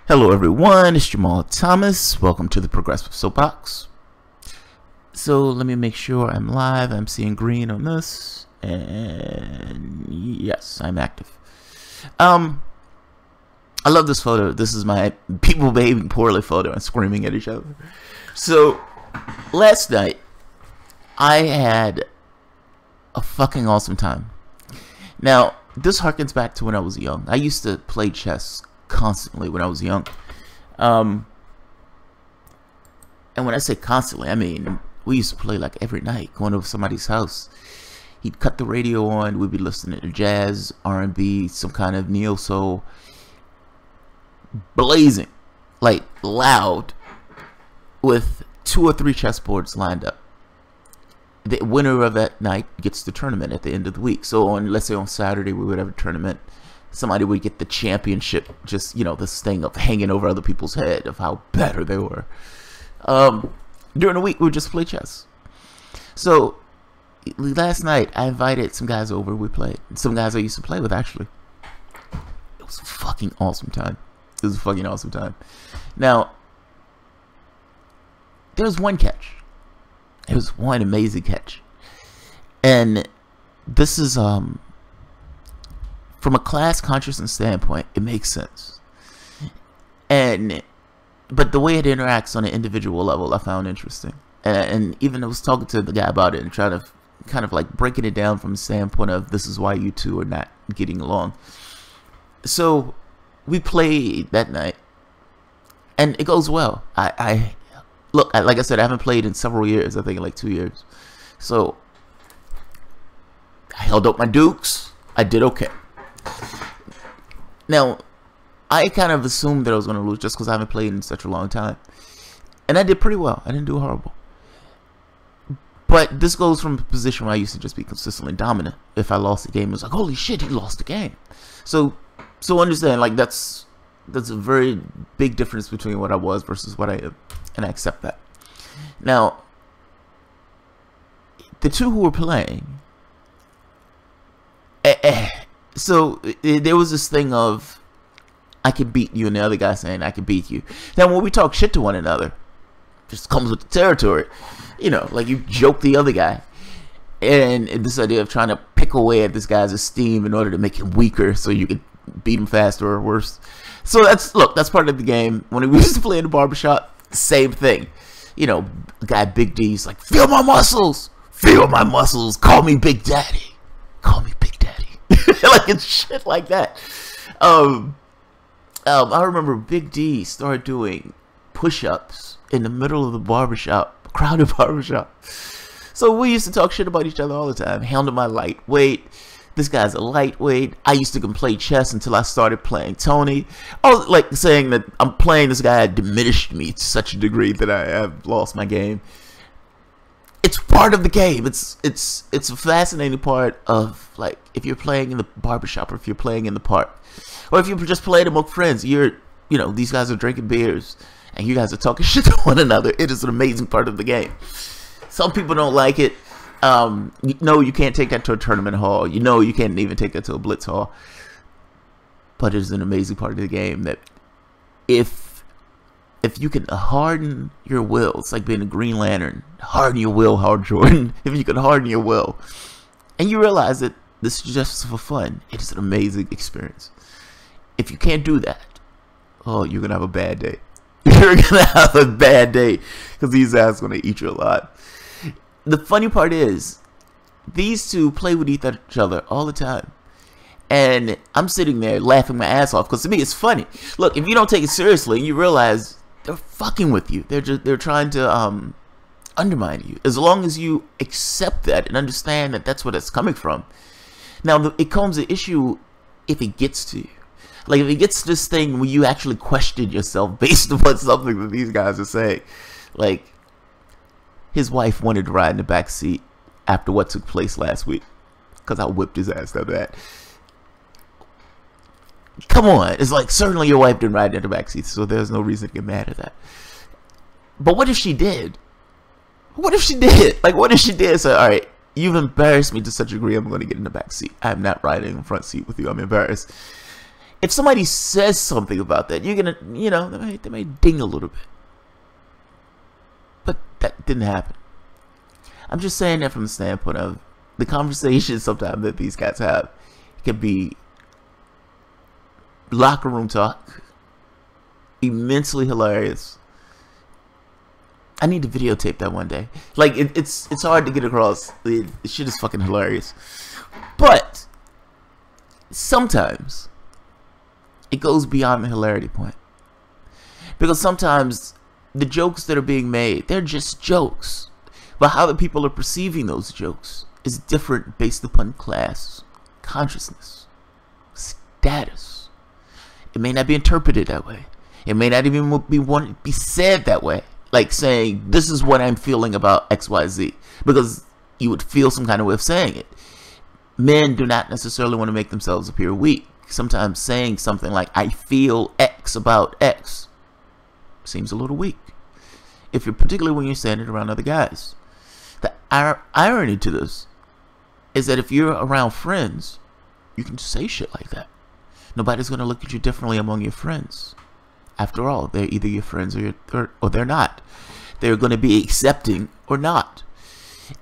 Hello everyone, it's Jamarl Thomas. Welcome to the Progressive Soapbox. So let me make sure I'm live. I'm seeing green on this. And yes, I'm active. I love this photo. This is my people behaving poorly photo and screaming at each other. So last night I had a fucking awesome time. Now, this harkens back to when I was young. I used to play chess constantly when I was young. And when I say constantly, I mean we used to play like every night, going over somebody's house. He'd cut the radio on, we'd be listening to jazz, R&B, some kind of neo soul, blazing, like loud, with 2 or 3 chessboards lined up. The winner of that night gets the tournament at the end of the week. So on, let's say on Saturday, we would have a tournament. Somebody would get the championship, just, you know, this thing of hanging over other people's head of how better they were. During the week, we would just play chess. So last night, I invited some guys over. We played. Some guys I used to play with, actually. It was a fucking awesome time. It was a fucking awesome time. Now, there was one catch. It was one amazing catch. And this is, from a class consciousness standpoint, it makes sense. But the way it interacts on an individual level, I found interesting. And even I was talking to the guy about it and trying to kind of like breaking it down from the standpoint of this is why you two are not getting along. So we played that night, and it goes well. Look, like I said, I haven't played in several years. I think like 2 years. So I held up my dukes. I did okay. Now, I kind of assumed that I was going to lose just because I haven't played in such a long time. And I did pretty well. I didn't do horrible. But this goes from a position where I used to just be consistently dominant. If I lost the game, it was like, holy shit, he lost the game. So understand, like, that's a very big difference between what I was versus what I am. And I accept that. Now, the two who were playing, so there was this thing of I could beat you, and the other guy saying I could beat you. Now when we talk shit to one another, just comes with the territory, you know, like you joke the other guy, and this idea of trying to pick away at this guy's esteem in order to make him weaker so you could beat him faster or worse. So that's part of the game. When we used to play in the barbershop, same thing, you know, guy Big D's like, feel my muscles, call me Big Daddy, like it's shit like that. I remember Big D started doing push-ups in the middle of the barbershop, crowded barbershop. So we used to talk shit about each other all the time. Handle my lightweight. This guy's a lightweight. I used to play chess until I started playing Tony. I was like saying that I'm playing this guy had diminished me to such a degree that I have lost my game. It's part of the game. It's a fascinating part of, like, if you're playing in the barbershop or if you're playing in the park. Or if you just played among friends, you know, these guys are drinking beers and you guys are talking shit to one another. It is an amazing part of the game. Some people don't like it. You know, you can't take that to a tournament hall. You know, you can't even take that to a blitz hall. But it is an amazing part of the game that if you can harden your will, it's like being a Green Lantern. Harden your will, Howard Jordan. If you can harden your will, and you realize that this is just for fun, it is an amazing experience. If you can't do that, oh, you're going to have a bad day. You're going to have a bad day because these guys are going to eat you a lot. The funny part is, these two play with each other all the time. And I'm sitting there laughing my ass off because to me it's funny. Look, if you don't take it seriously, you realize they're fucking with you. They're trying to undermine you. As long as you accept that and understand that that's where it's coming from. Now, it comes an issue if it gets to you. Like, if it gets to this thing where you actually question yourself based upon something that these guys are saying. Like, his wife wanted to ride in the back seat after what took place last week. Because I whipped his ass after that. Come on. It's like, certainly your wife didn't ride in the back seat, so there's no reason to get mad at that. But what if she did? What if she did? Like, what if she did say, alright, you've embarrassed me to such a degree, I'm going to get in the back seat. I'm not riding in the front seat with you. I'm embarrassed. if somebody says something about that, you're gonna, you know, they may ding a little bit. But that didn't happen. I'm just saying that from the standpoint of the conversations sometimes that these cats have. It can be locker room talk, immensely hilarious. I need to videotape that one day. Like, it's hard to get across. The shit is fucking hilarious. But sometimes it goes beyond the hilarity point. Because sometimes the jokes that are being made, they're just jokes. But how the people are perceiving those jokes is different based upon class, consciousness, status. It may not be interpreted that way. It may not even be said that way. Like saying, this is what I'm feeling about XYZ. Because you would feel some kind of way of saying it. Men do not necessarily want to make themselves appear weak. Sometimes saying something like, I feel X about X, seems a little weak. Particularly when you're saying it around other guys. The irony to this is that if you're around friends, you can just say shit like that. Nobody's going to look at you differently among your friends. After all, they're either your friends or they're not. They're going to be accepting or not.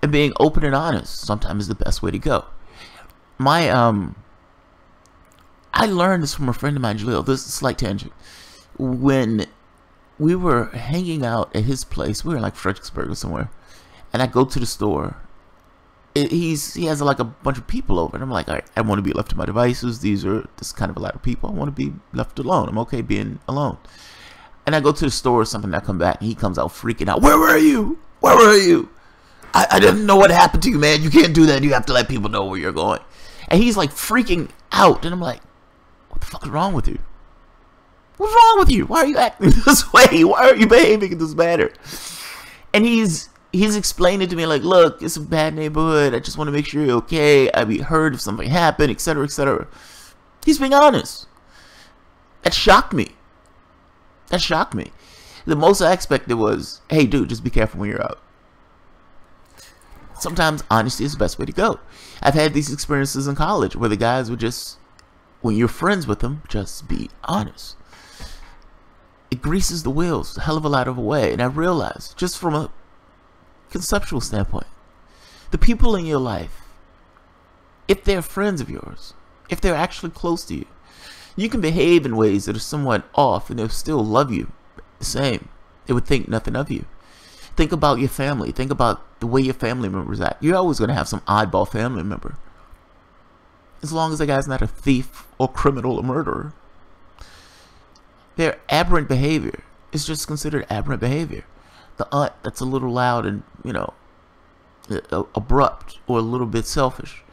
And being open and honest sometimes is the best way to go. I learned this from a friend of mine, Jaleel. This is a slight tangent. When we were hanging out at his place, we were in like Fredericksburg or somewhere, and I go to the store. He has like a bunch of people over, and I'm like, all right, I want to be left to my devices. This is kind of a lot of people. I want to be left alone. I'm okay being alone. And I go to the store or something, and I come back, and he comes out freaking out. Where were you? Where were you? I didn't know what happened to you, man. You can't do that. You have to let people know where you're going. And he's like freaking out, and I'm like, what the fuck is wrong with you? What's wrong with you? Why are you acting this way? Why are you behaving in this manner? And he's explaining to me like, look, it's a bad neighborhood. I just want to make sure you're okay. I'd be hurt if something happened, etc., etc. He's being honest. That shocked me. That shocked me. The most I expected was, hey, dude, just be careful when you're out. Sometimes honesty is the best way to go. I've had these experiences in college where the guys would just, when you're friends with them, just be honest. It greases the wheels a hell of a lot of a way. And I realized, just from a conceptual standpoint, the people in your life, if they're friends of yours, if they're actually close to you, you can behave in ways that are somewhat off and they'll still love you the same. They would think nothing of you. Think about your family. Think about the way your family members act. You're always going to have some oddball family member. As long as the guy's not a thief or criminal or murderer. Their aberrant behavior is just considered aberrant behavior. The aunt that's a little loud and, you know, abrupt or a little bit selfish.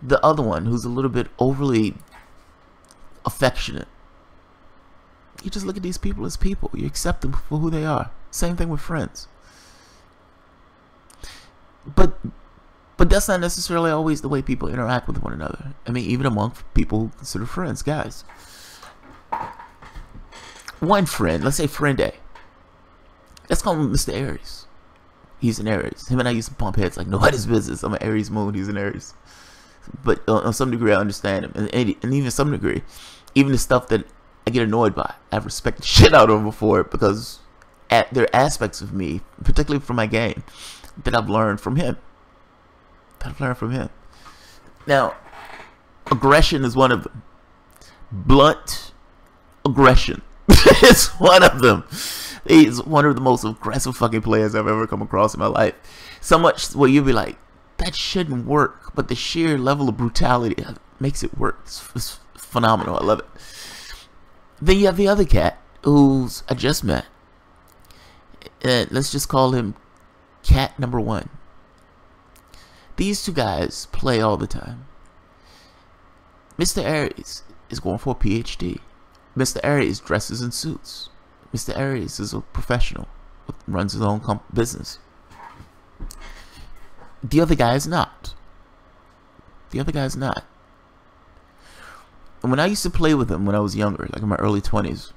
The other one who's a little bit overly affectionate. You just look at these people as people. You accept them for who they are. Same thing with friends. But that's not necessarily always the way people interact with one another. I mean, even among people who consider friends, guys. One friend, let's say friend A. Let's call him Mr. Aries. He's an Aries. Him and I used to pump heads like nobody's business. I'm an Aries moon, he's an Aries. But on some degree, I understand him. And even some degree, even the stuff that I get annoyed by, I've respected shit out of him before because there are aspects of me, particularly from my game, that I've learned from him. Now, aggression is one of them. Blunt aggression is one of them. He's one of the most aggressive fucking players I've ever come across in my life. So much where you'll be like, that shouldn't work, but the sheer level of brutality makes it work. It's phenomenal. I love it. Then you have the other cat who's I just met. Let's just call him cat number 1. These two guys play all the time. Mr. Aries is going for a PhD. Mr. Aries dresses in suits. Mr. Aries is a professional, runs his own business. The other guy is not. And when I used to play with him when I was younger, like in my early 20s,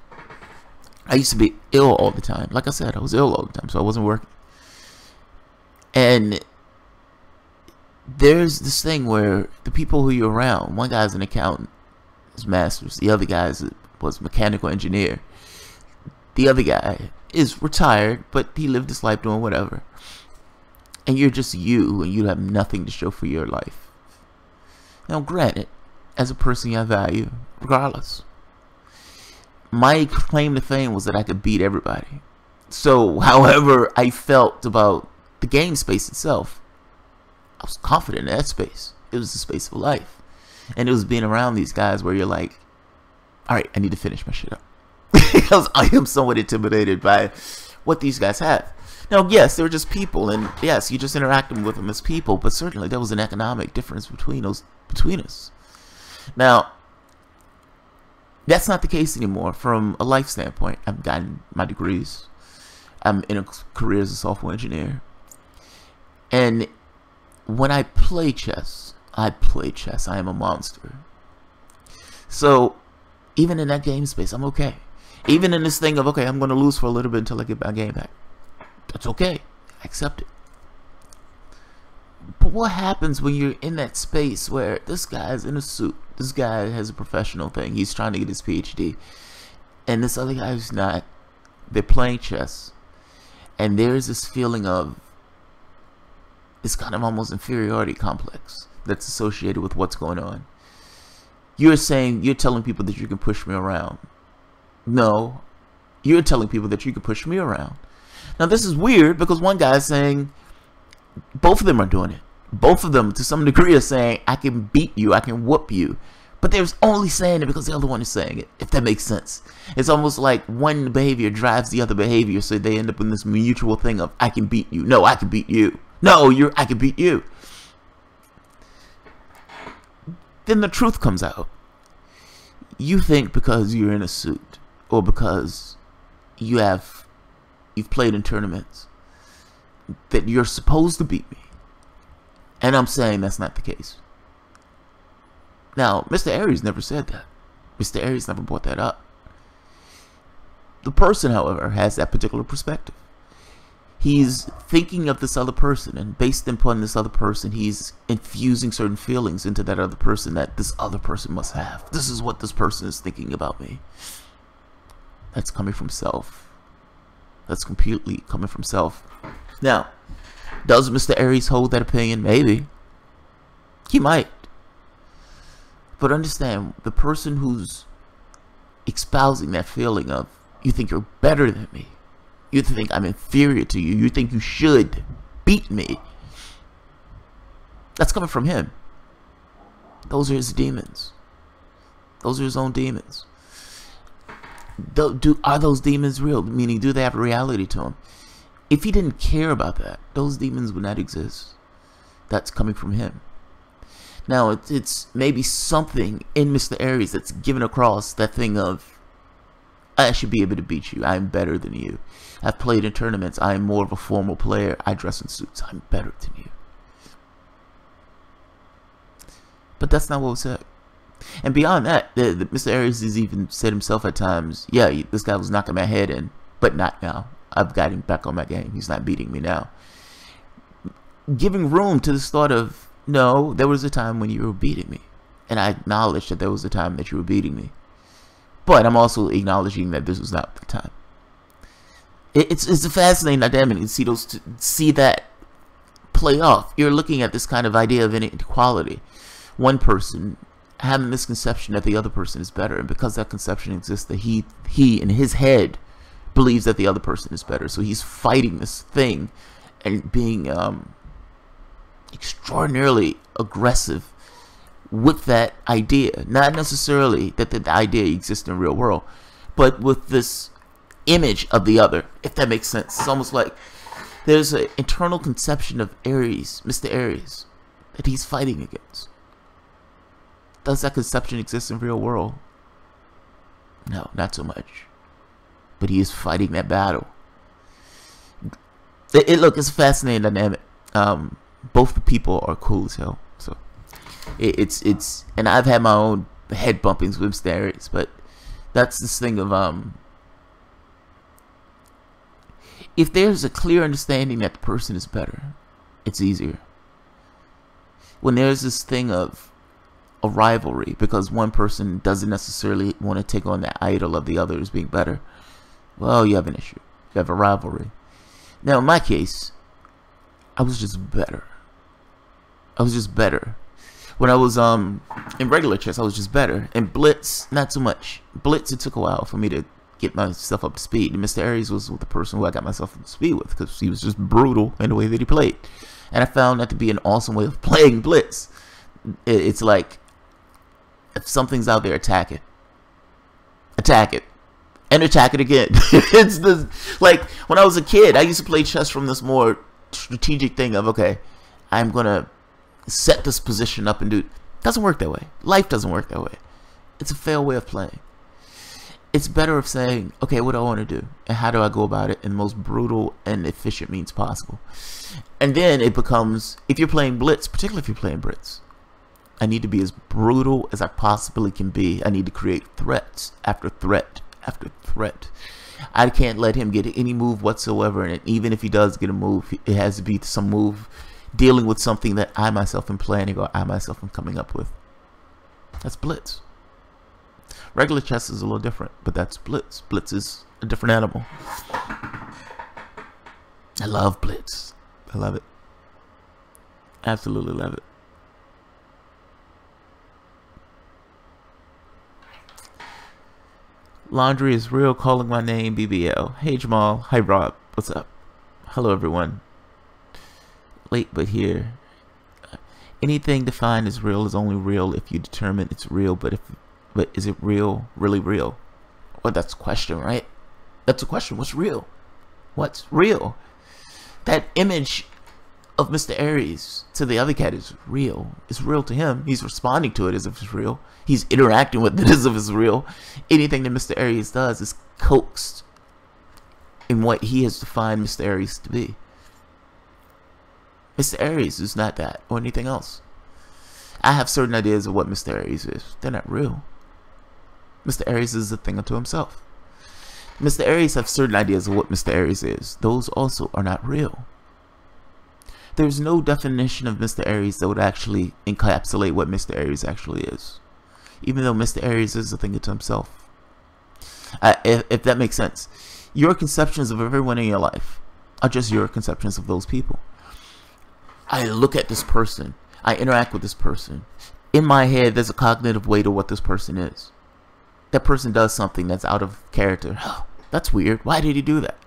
I used to be ill all the time. Like I said, I was ill all the time, so I wasn't working. And there's this thing where the people who you're around, one guy's an accountant, his master's. The other guy was mechanical engineer. The other guy is retired, but he lived his life doing whatever. And you're just you, and you have nothing to show for your life. Now, granted, as a person you have value, regardless. My claim to fame was that I could beat everybody. So, however I felt about the game space itself, I was confident in that space. It was the space of life. And it was being around these guys where you're like, alright, I need to finish my shit up. Because I am somewhat intimidated by what these guys have. Now, yes, they're just people, and yes, you just interacting with them as people, but certainly there was an economic difference between us. Now, that's not the case anymore from a life standpoint. I've gotten my degrees. I'm in a career as a software engineer. And when I play chess, I am a monster. So, even in that game space, I'm okay. Even in this thing of, okay, I'm going to lose for a little bit until I get my game back. That's okay. I accept it. But what happens when you're in that space where this guy's in a suit? This guy has a professional thing. He's trying to get his PhD. And this other guy who's not. They're playing chess. And there's this feeling of this kind of almost inferiority complex that's associated with what's going on. You're telling people that you can push me around. No. You're telling people that you can push me around. Now, this is weird because one guy's saying both of them are doing it. Both of them, to some degree, are saying, I can beat you, I can whoop you. But they're only saying it because the other one is saying it, if that makes sense. It's almost like one behavior drives the other behavior, so they end up in this mutual thing of, I can beat you. No, I can beat you. No, I can beat you. Then the truth comes out. You think because you're in a suit, or because you've played in tournaments, that you're supposed to beat me. And I'm saying that's not the case. Now, Mr. Aries never said that. Mr. Aries never brought that up. The person, however, has that particular perspective. He's thinking of this other person, and based upon this other person, he's infusing certain feelings into that other person that this other person must have. This is what this person is thinking about me. That's coming from self. That's completely coming from self. Now, does Mr. Aries hold that opinion? Maybe. He might. But understand, the person who's espousing that feeling of, you think you're better than me, you think I'm inferior to you, you think you should beat me, that's coming from him. Those are his demons. Those are his own demons. Are those demons real? Meaning, do they have reality to them? If he didn't care about that, those demons would not exist. That's coming from him. Now, it's maybe something in Mr. Aries that's given across that thing of, I should be able to beat you. I'm better than you. I've played in tournaments. I'm more of a formal player. I dress in suits. I'm better than you. But that's not what was said. And beyond that, Mr. Aries has even said himself at times, yeah, this guy was knocking my head in, but not now. I've got him back on my game. He's not beating me now. Giving room to this thought of, no, there was a time when you were beating me. And I acknowledge that there was a time that you were beating me. But I'm also acknowledging that this was not the time. It's a fascinating dynamic to see that play off. You're looking at this kind of idea of inequality. One person having this conception that the other person is better, and because that conception exists, that he in his head believes that the other person is better. So he's fighting this thing and being extraordinarily aggressive with that idea. Not necessarily that the idea exists in the real world, but with this image of the other, if that makes sense. It's almost like there's an internal conception of Aries, Mr. Aries, that he's fighting against. Does that conception exist in the real world? No, not so much. But he is fighting that battle. Look, it's a fascinating dynamic. Both the people are cool as hell. So it's and I've had my own head bumpings with Mr. Aries, but that's this thing of if there's a clear understanding that the person is better, it's easier. When there's this thing of, a rivalry because one person doesn't necessarily want to take on that idol of the other as being better, well, you have an issue. You have a rivalry. Now, in my case, I was just better. I was just better. When I was in regular chess, I was just better. In Blitz, not so much. Blitz, it took a while for me to get myself up to speed. And Mr. Aries was the person who I got myself up to speed with because he was just brutal in the way that he played. And I found that to be an awesome way of playing Blitz. It's like, if something's out there, attack it. Attack it. And attack it again. It's the, like, when I was a kid, I used to play chess from this more strategic thing of, okay, I'm going to set this position up and do. Doesn't work that way. Life doesn't work that way. It's a failed way of playing. It's better of saying, okay, what do I want to do? And how do I go about it in the most brutal and efficient means possible? And then it becomes, if you're playing Blitz, particularly if you're playing Blitz, I need to be as brutal as I possibly can be. I need to create threats after threat after threat. I can't let him get any move whatsoever. And even if he does get a move, it has to be some move dealing with something that I myself am planning or I myself am coming up with. That's Blitz. Regular chess is a little different, but that's Blitz. Blitz is a different animal. I love Blitz. I love it. Absolutely love it. Laundry is real, calling my name, BBL. Hey Jamal. Hi Rob. What's up? Hello everyone. Late but here. Anything defined as real is only real if you determine it's real, but is it real, really real? Well, that's a question, right? That's a question. What's real? What's real? That image of Mr. Aries to the other cat is real. It's real to him. He's responding to it as if it's real. He's interacting with it as if it's real. Anything that Mr. Aries does is coaxed in what he has defined Mr. Aries to be. Mr. Aries is not that or anything else. I have certain ideas of what Mr. Aries is. They're not real. Mr. Aries is a thing unto himself. Mr. Aries have certain ideas of what Mr. Aries is. Those also are not real. There's no definition of Mr. Aries that would actually encapsulate what Mr. Aries actually is. Even though Mr. Aries is a thing unto himself. If that makes sense. Your conceptions of everyone in your life are just your conceptions of those people. I look at this person. I interact with this person. In my head, there's a cognitive weight of what this person is. That person does something that's out of character. Oh, that's weird. Why did he do that?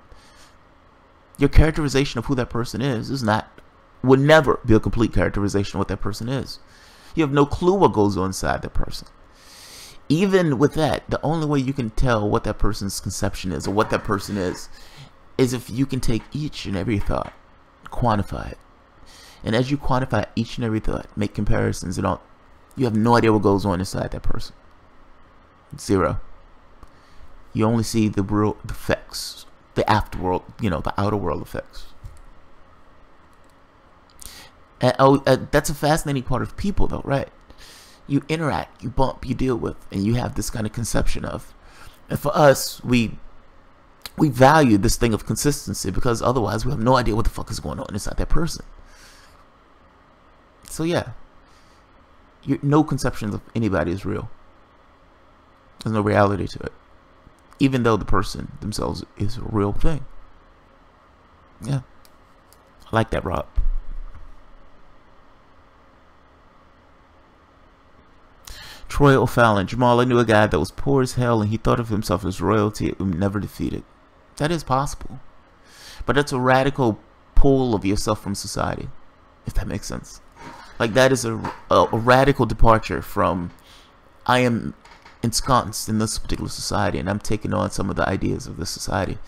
Your characterization of who that person is not, would never be a complete characterization of what that person is. You have no clue what goes on inside that person. Even with that, the only way you can tell what that person's conception is or what that person is if you can take each and every thought, quantify it. And as you quantify each and every thought, make comparisons, you have no idea what goes on inside that person. Zero. You only see the real effects, the afterworld, the outer world effects. And that's a fascinating part of people, though, right? You interact, you bump, you deal with, and you have this kind of conception of. And for us, we value this thing of consistency because otherwise we have no idea what the fuck is going on inside that person. So yeah, no conception of anybody is real. There's no reality to it, even though the person themselves is a real thing. Yeah, I like that, Rob. Troy O'Fallon. Jamal, I knew a guy that was poor as hell and he thought of himself as royalty and never defeated. That is possible. But that's a radical pull of yourself from society, if that makes sense. Like, that is a radical departure from, I am ensconced in this particular society and I'm taking on some of the ideas of this society.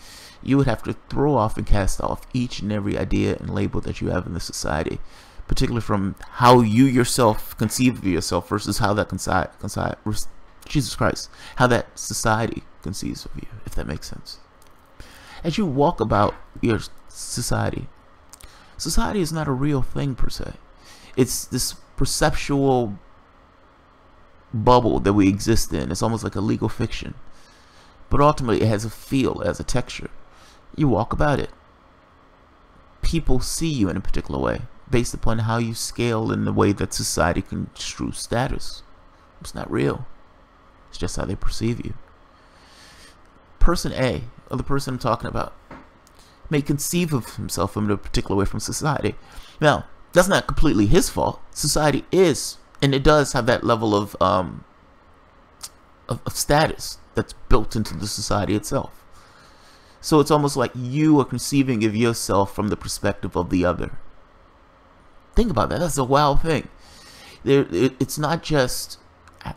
You would have to throw off and cast off each and every idea and label that you have in this society, particularly from how you yourself conceive of yourself versus how that Jesus Christ, how that society conceives of you, if that makes sense. As you walk about your society is not a real thing per se. It's this perceptual bubble that we exist in. It's almost like a legal fiction, but ultimately it has a feel, it has a texture. You walk about it. People see you in a particular way based upon how you scale in the way that society construes status. It's not real. It's just how they perceive you. Person A, or the person I'm talking about, may conceive of himself in a particular way from society. Now, that's not completely his fault. Society is, and it does have that level of status that's built into the society itself. So it's almost like you are conceiving of yourself from the perspective of the other. Think about that. That's a wild thing. It's not just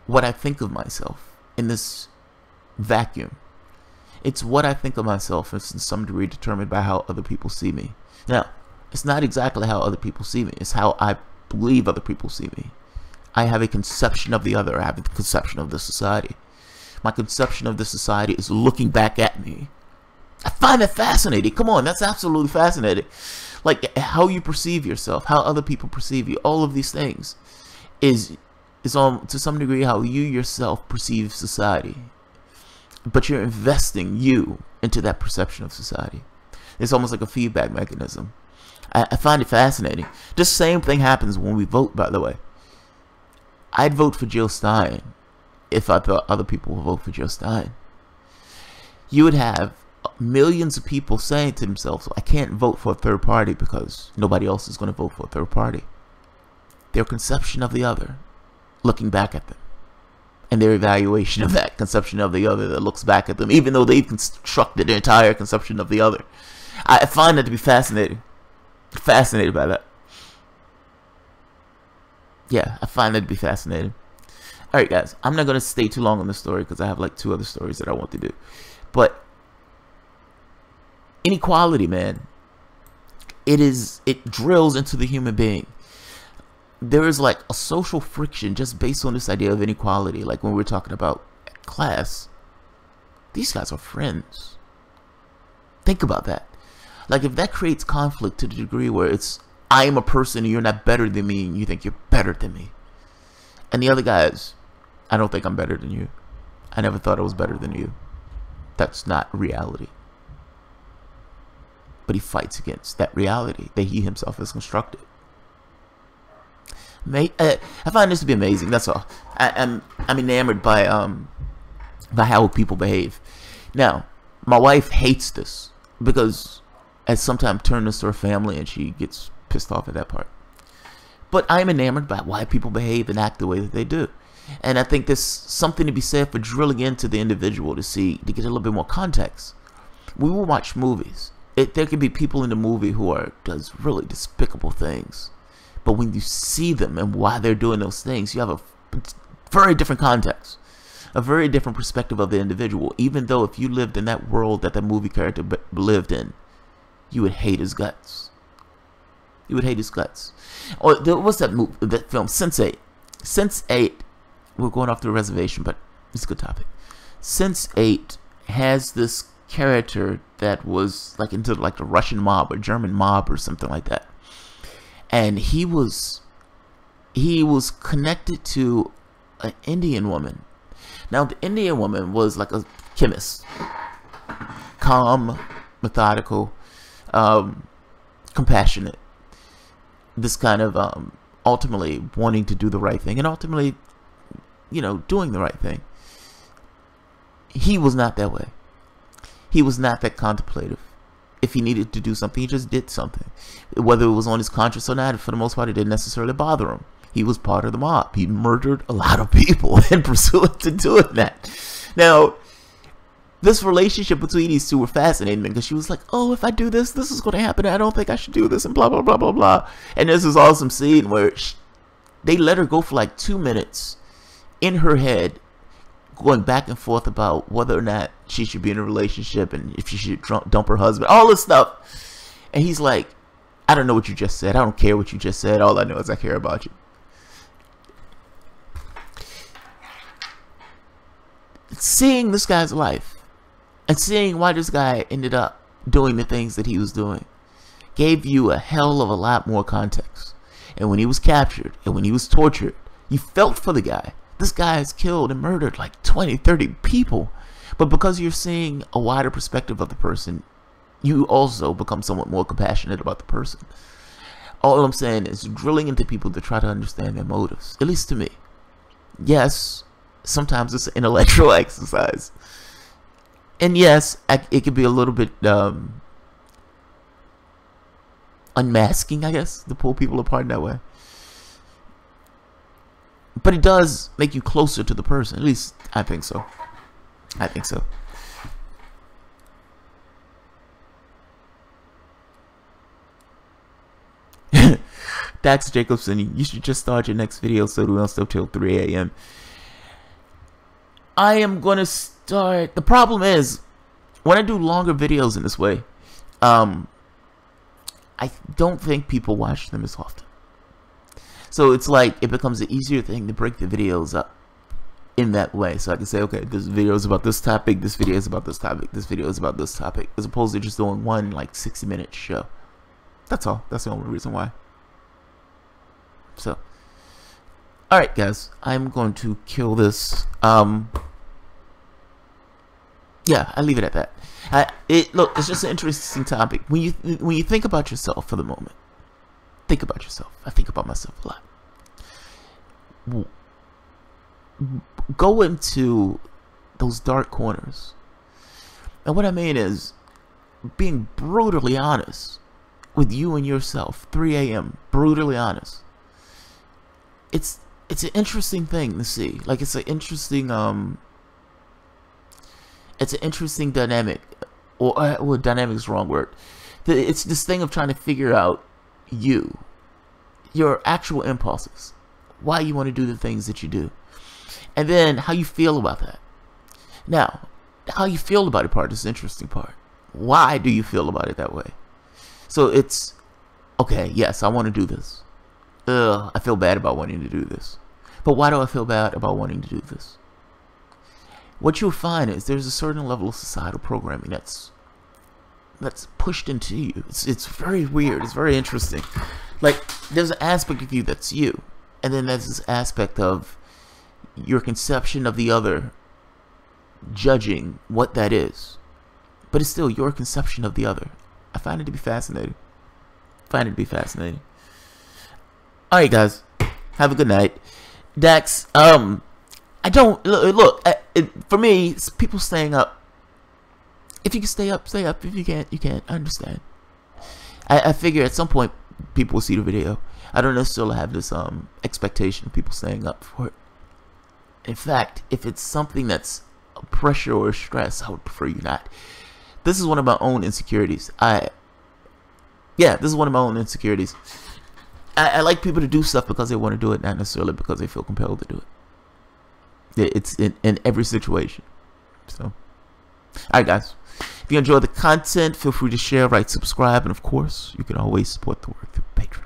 what I think of myself in this vacuum. It's what I think of myself is in some degree determined by how other people see me. Now, it's not exactly how other people see me. It's how I believe other people see me. I have a conception of the other. I have a conception of the society. My conception of the society is looking back at me. I find that fascinating. Come on, that's absolutely fascinating. Like how you perceive yourself, how other people perceive you, all of these things is on to some degree how you yourself perceive society. But you're investing you into that perception of society. It's almost like a feedback mechanism. I find it fascinating. This same thing happens when we vote, by the way. I'd vote for Jill Stein if I thought other people would vote for Jill Stein. You would have millions of people saying to themselves, I can't vote for a third party because nobody else is going to vote for a third party. Their conception of the other, looking back at them, and their evaluation of that conception of the other that looks back at them, even though they've constructed their entire conception of the other. I find that to be fascinating. Fascinated by that. Yeah, I find that to be fascinating. Alright guys, I'm not going to stay too long on this story because I have like 2 other stories that I want to do. But inequality, man, it drills into the human being. There is like a social friction just based on this idea of inequality. Like when we're talking about class, these guys are friends. Think about that. Like if that creates conflict to the degree where it's I am a person and you're not better than me and you think you're better than me, and the other guys, I don't think I'm better than you, I never thought I was better than you. That's not reality. But he fights against that reality that he himself has constructed. I find this to be amazing. That's all. I'm enamored by how people behave. Now, my wife hates this because I sometimes turn this to her family and she gets pissed off at that part. But I'm enamored by why people behave and act the way that they do. And I think there's something to be said for drilling into the individual to get a little bit more context. We will watch movies. There can be people in the movie who does really despicable things. But when you see them and why they're doing those things, you have a very different context. A very different perspective of the individual. Even though if you lived in that world that the movie character lived in, you would hate his guts. You would hate his guts. Or what's that movie? That film, Sense8. Sense8. We're going off the reservation, but it's a good topic. Sense8 has this character that was like into like the Russian mob or German mob or something like that, and he was connected to an Indian woman. Now the Indian woman was like a chemist, calm, methodical, compassionate, this kind of ultimately wanting to do the right thing and ultimately, you know, doing the right thing. He was not that way. He was not that contemplative. If he needed to do something, he just did something. Whether it was on his conscience or not, for the most part, it didn't necessarily bother him. He was part of the mob. He murdered a lot of people in pursuit to doing that. Now, this relationship between these two were fascinating because she was like, oh, if I do this, this is going to happen. I don't think I should do this, and blah, blah, blah, blah, blah. And there's this awesome scene where they let her go for like 2 minutes in her head, going back and forth about whether or not she should be in a relationship and if she should dump her husband, all this stuff. And he's like, I don't know what you just said. I don't care what you just said. All I know is I care about you. Seeing this guy's life and seeing why this guy ended up doing the things that he was doing gave you a hell of a lot more context. And when he was captured and when he was tortured, you felt for the guy. This guy has killed and murdered like 20, 30 people. But because you're seeing a wider perspective of the person, you also become somewhat more compassionate about the person. All I'm saying is drilling into people to try to understand their motives, at least to me. Yes, sometimes it's an intellectual exercise. And yes, it could be a little bit unmasking, I guess, to pull people apart in that way. But it does make you closer to the person. At least I think so. I think so. Dax Jacobson, you should just start your next video so we don't stay till 3 a.m. I am going to start. The problem is, when I do longer videos in this way, I don't think people watch them as often. So it's like it becomes an easier thing to break the videos up in that way. So I can say, okay, this video is about this topic, this video is about this topic, this video is about this topic, as opposed to just doing one like 60-minute show. That's all. That's the only reason why. So, alright guys, I'm going to kill this. Yeah, I leave it at that. Look, it's just an interesting topic. When you think about yourself for the moment, think about yourself. I think about myself a lot. Go into those dark corners. And what I mean is being brutally honest with you and yourself. 3 a.m. brutally honest. It's an interesting thing to see. Like, it's an interesting dynamic, or well, dynamic is the wrong word. It's this thing of trying to figure out your actual impulses, why you want to do the things that you do, and then how you feel about that. Now, how you feel about it part is the interesting part. Why do you feel about it that way? So it's okay. Yes, I want to do this. I feel bad about wanting to do this. But why do I feel bad about wanting to do this? What you'll find is there's a certain level of societal programming that's pushed into you. It's very weird. It's very interesting. Like, there's an aspect of you that's you, and then there's this aspect of your conception of the other judging what that is. But it's still your conception of the other. I find it to be fascinating. Alright guys, have a good night. Dax, I don't, look, for me, it's people staying up. If you can stay up, stay up. If you can't, you can't. I understand. I figure at some point people will see the video. I don't necessarily have this expectation of people staying up for it. In fact, if it's something that's a pressure or a stress, I would prefer you not. This is one of my own insecurities. This is one of my own insecurities. I like people to do stuff because they want to do it, not necessarily because they feel compelled to do it. It's in every situation. So, alright guys, if you enjoy the content, feel free to share, write, subscribe, and of course, you can always support the work through Patreon.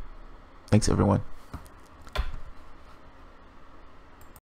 Thanks everyone.